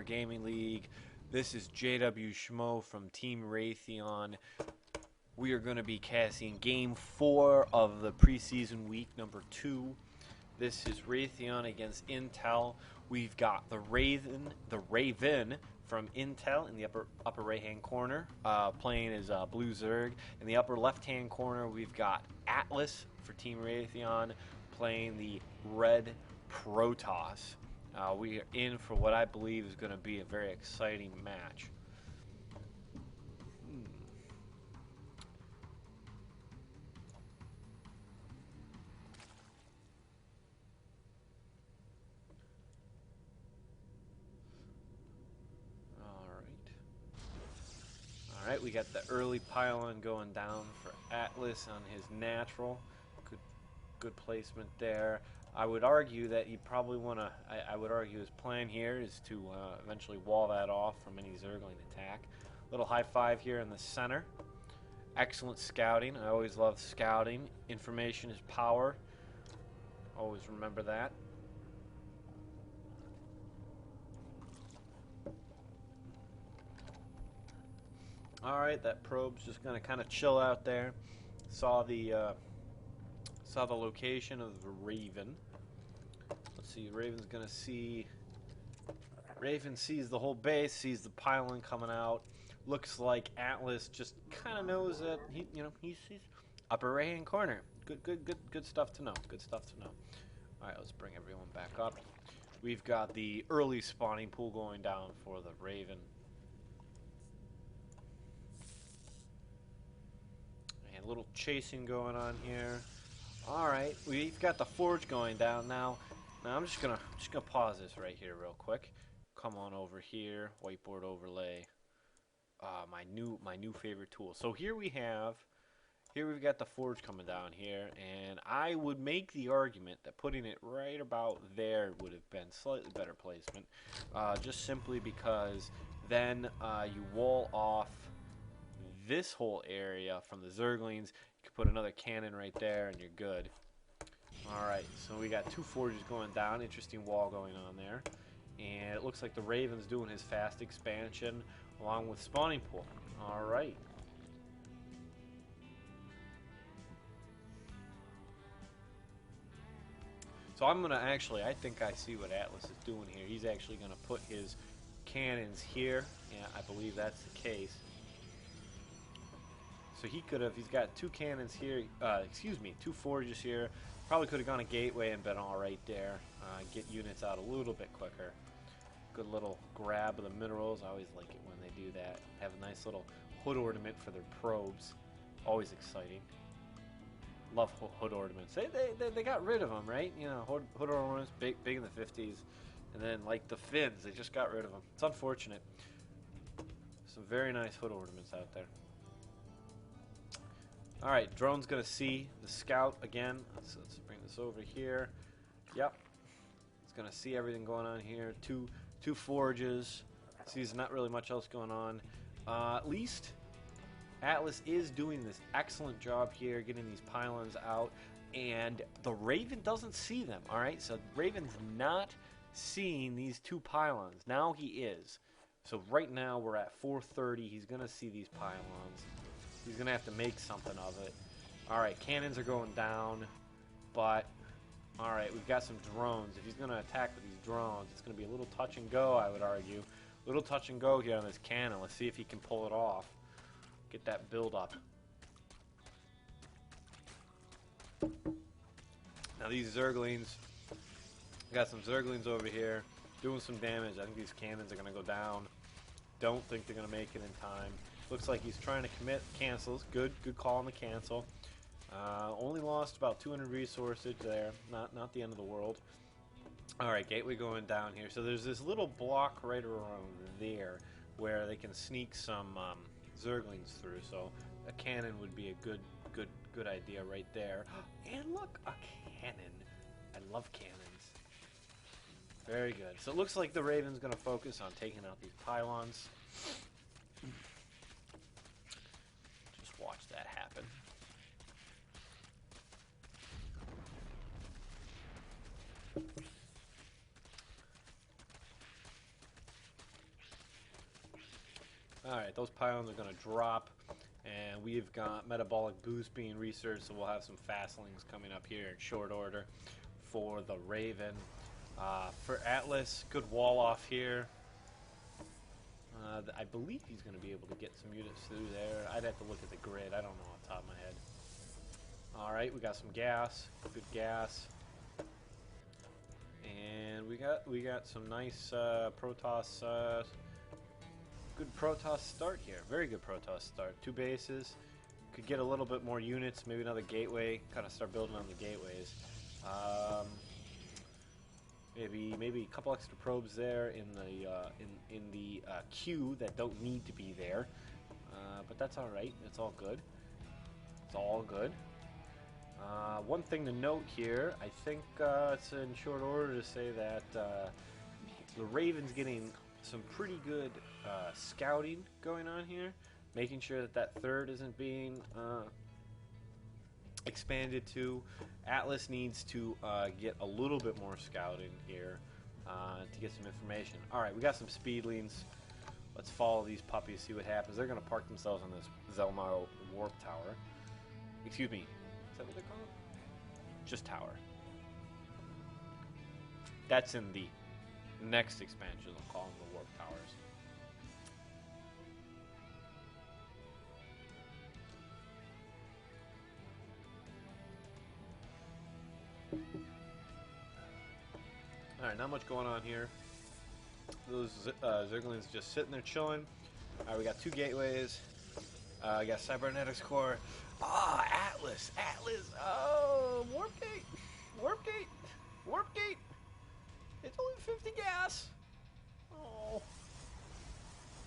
Gaming League. This is JW Schmo from Team Raytheon. We are going to be casting Game 4 of the preseason week number 2. This is Raytheon against Intel. We've got the Raven from Intel in the upper right-hand corner, playing as Blue Zerg. In the upper left-hand corner, we've got Atlas for Team Raytheon playing the red Protoss. We are in for what I believe is going to be a very exciting match. Alright, we got the early pylon going down for Atlas on his natural. Good placement there. I would argue that you probably want to, I would argue his plan here is to eventually wall that off from any Zergling attack. Little high five here in the center. Excellent scouting. I always love scouting. Information is power. Always remember that. Alright, that probe's just going to kind of chill out there. Saw the location of the Raven. Let's see, Raven's going to see... Raven sees the whole base, sees the pylon coming out. Looks like Atlas just kind of knows that he's upper right-hand corner. Good stuff to know. Good stuff to know. Alright, let's bring everyone back up. We've got the early spawning pool going down for the Raven. A little chasing going on here. Alright, we've got the forge going down now. Now I'm just gonna pause this right here real quick. Come on over here, whiteboard overlay. My new favorite tool. So here we've got the forge coming down here, and I would make the argument that putting it right about there would have been slightly better placement. Just simply because then you wall off this whole area from the Zerglings. You can put another cannon right there and you're good. Alright, so we got two forges going down. Interesting wall going on there. And it looks like the Raven's doing his fast expansion along with spawning pool. Alright. So I'm going to I think I see what Atlas is doing here. He's actually going to put his cannons here. Yeah, I believe that's the case. So he could have, he's got two cannons here, two forges here. Probably could have gone a gateway and been alright there. Get units out a little bit quicker. Good little grab of the minerals. I always like it when they do that. Have a nice little hood ornament for their probes. Always exciting. Love hood ornaments. They got rid of them, right? You know, hood ornaments, big in the 50s. And then, like the fins, they just got rid of them. It's unfortunate. Some very nice hood ornaments out there. Alright, drone's going to see the scout again. Let's bring this over here. Yep. It's going to see everything going on here. Two forges. Sees not really much else going on. At least Atlas is doing this excellent job here, getting these pylons out. And the Raven doesn't see them. Alright, so Raven's not seeing these two pylons. Now he is. So right now we're at 4:30. He's going to see these pylons. He's going to have to make something of it. Alright, cannons are going down, but, alright, we've got some drones. If he's going to attack with these drones, it's going to be a little touch and go, I would argue. A little touch and go here on this cannon. Let's see if he can pull it off. Get that build up. Now these Zerglings, got some Zerglings over here doing some damage. I think these cannons are going to go down. Don't think they're going to make it in time. Looks like he's trying to commit, cancels. Good call on the cancel. Only lost about 200 resources there. Not the end of the world. Alright, gateway going down here. So there's this little block right around there where they can sneak some Zerglings through. So a cannon would be a good idea right there. And look, a cannon. I love cannons. Very good. So it looks like the Raven's going to focus on taking out these pylons. Watch that happen. Alright, those pylons are going to drop, and we've got metabolic boost being researched, so we'll have some fastlings coming up here in short order for the Raven. For Atlas, good wall off here. I believe he's going to be able to get some units through there. I'd have to look at the grid. I don't know off the top of my head. Alright, we got some gas. Good gas. And we got some nice Protoss, good Protoss start here. Very good Protoss start. 2 bases. Could get a little bit more units, maybe another gateway. Kind of start building on the gateways. Maybe a couple extra probes there in the queue that don't need to be there. But that's all right. It's all good. It's all good. One thing to note here, I think it's in short order to say that the Raven's getting some pretty good scouting going on here, making sure that that third isn't being expanded to. Atlas needs to get a little bit more scouting here to get some information. Alright, we got some speedlings. Let's follow these puppies, see what happens. They're going to park themselves on this Zelmar warp tower. Excuse me. Is that what they call it? Just tower. That's in the next expansion. They'll call them the warp towers. Alright, not much going on here. Those Zerglings just sitting there chilling. Alright, we got 2 gateways. We got Cybernetics Core. Ah, Atlas! Atlas! Oh, Warp Gate! Warp Gate! Warp Gate! It's only 50 gas! Oh.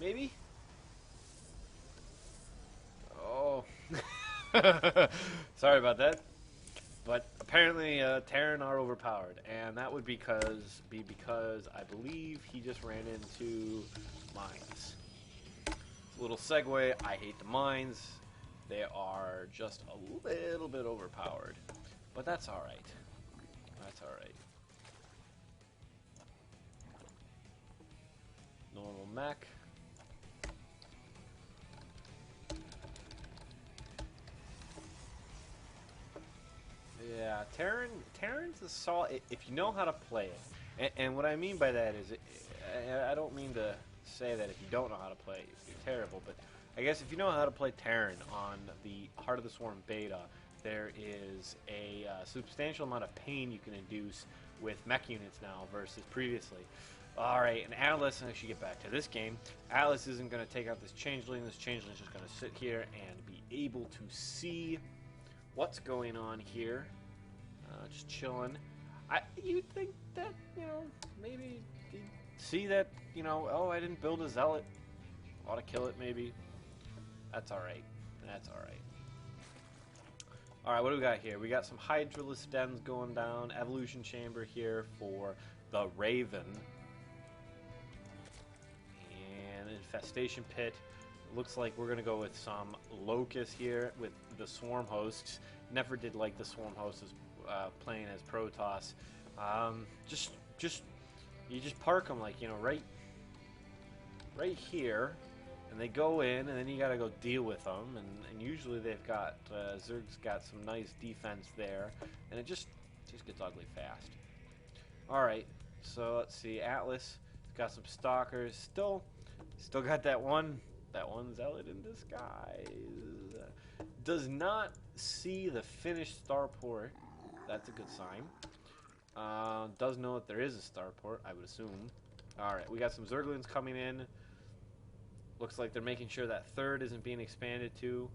Maybe? Oh. Sorry about that. But apparently Terran are overpowered, and that would be because I believe he just ran into mines. A little segue, I hate the mines. They are just a little bit overpowered, but that's alright. That's alright. Normal mech. Yeah, Terran's a solid if you know how to play it. And what I mean by that is, I don't mean to say that if you don't know how to play it, you're terrible, but I guess if you know how to play Terran on the Heart of the Swarm beta, there is a substantial amount of pain you can induce with mech units now versus previously. Alright, and Atlas, and I should get back to this game, Atlas isn't going to take out this Changeling. This Changeling is just going to sit here and be able to see what's going on here. Just chilling. You'd think that, you know, maybe he'd see that, you know, oh, I didn't build a Zealot. Ought to kill it, maybe. That's alright. That's alright. Alright, what do we got here? We got some Hydralisk dens going down. Evolution chamber here for the Raven. And infestation pit. Looks like we're going to go with some Locust here with the Swarm hosts. Never did like the Swarm hosts as playing as Protoss. You just park them like, you know, right here, and they go in, and then you got to go deal with them, and usually they've got Zerg's got some nice defense there, and it just gets ugly fast. All right, so let's see. Atlas has got some stalkers. Still got that one Zealot in disguise. Does not see the finished starport. That's a good sign. Does know that there is a starport, I would assume. Alright, we got some Zerglings coming in. Looks like they're making sure that third isn't being expanded to.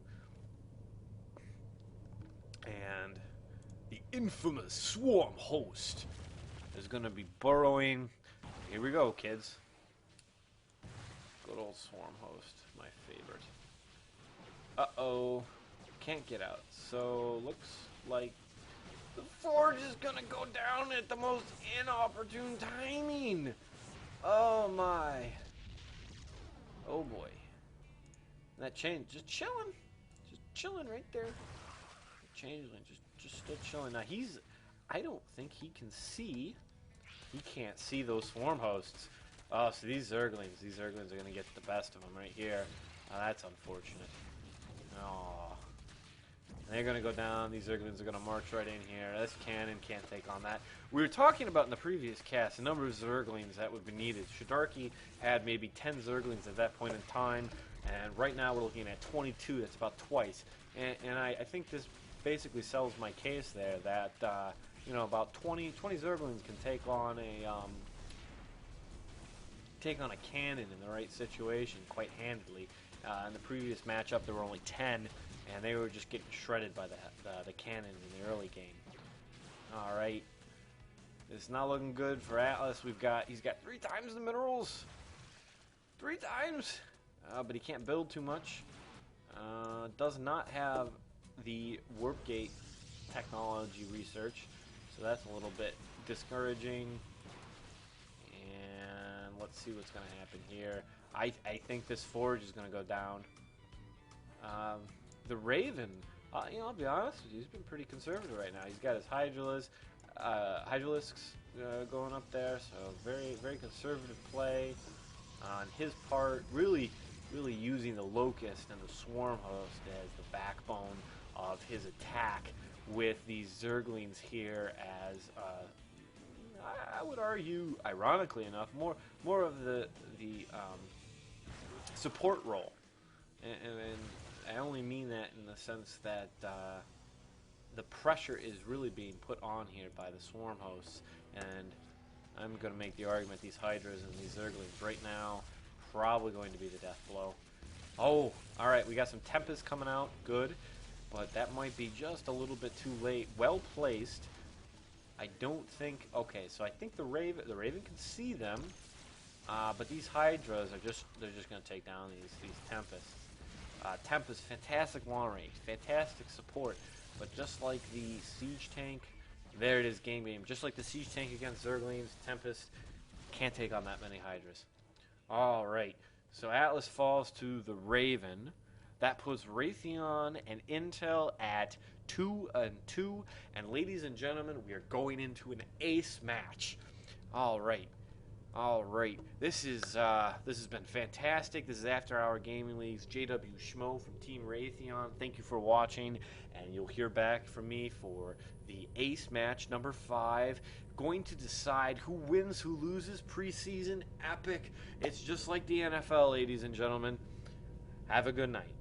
And the infamous Swarm host is going to be burrowing. Here we go, kids. Good old Swarm host, my favorite. Uh-oh. Can't get out. So, looks like the forge is gonna go down at the most inopportune timing. Oh my. Oh boy. That change just chilling. Just chilling right there. Changeling just still chilling. Now I don't think he can see. He can't see those Swarm hosts. Oh, so these Zerglings are going to get the best of them right here. That's unfortunate. Oh. They're going to go down. These Zerglings are going to march right in here. This cannon can't take on that. We were talking about in the previous cast a number of Zerglings that would be needed. Shadarki had maybe 10 Zerglings at that point in time, and right now we're looking at 22. That's about twice. And I think this basically sells my case there that, you know, about 20 Zerglings can take on a cannon in the right situation quite handily. In the previous matchup, there were only 10, and they were just getting shredded by the cannon in the early game. All right, it's not looking good for Atlas. He's got 3 times the minerals, 3 times, but he can't build too much. Does not have the warp gate technology research, so that's a little bit discouraging. And let's see what's going to happen here. I think this forge is going to go down. The Raven, you know, I'll be honest with you, he's been pretty conservative right now. He's got his Hydralisks going up there, so very conservative play on his part. Really using the Locust and the Swarm Host as the backbone of his attack, with these Zerglings here as I would argue, ironically enough, more of the support role, and I only mean that in the sense that the pressure is really being put on here by the Swarm Hosts, and I'm going to make the argument these Hydras and these Zerglings right now probably going to be the death blow. Oh, all right, we got some Tempest coming out, good, but that might be just a little bit too late. Well placed. I don't think. Okay, so I think the Raven can see them, but these Hydras are they're just going to take down these Tempests. Tempest, fantastic long range, fantastic support, but just like the Siege Tank, there it is, game. Just like the Siege Tank against Zerglings, Tempest can't take on that many Hydras. All right, so Atlas falls to the Raven. That puts Raytheon and Intel at 2-2, and ladies and gentlemen, we are going into an ace match. All right. This has been fantastic. This is After Hour Gaming League's JW Schmo from Team Raytheon. Thank you for watching, and you'll hear back from me for the ace match number 5. Going to decide who wins, who loses. Preseason epic. It's just like the NFL, ladies and gentlemen. Have a good night.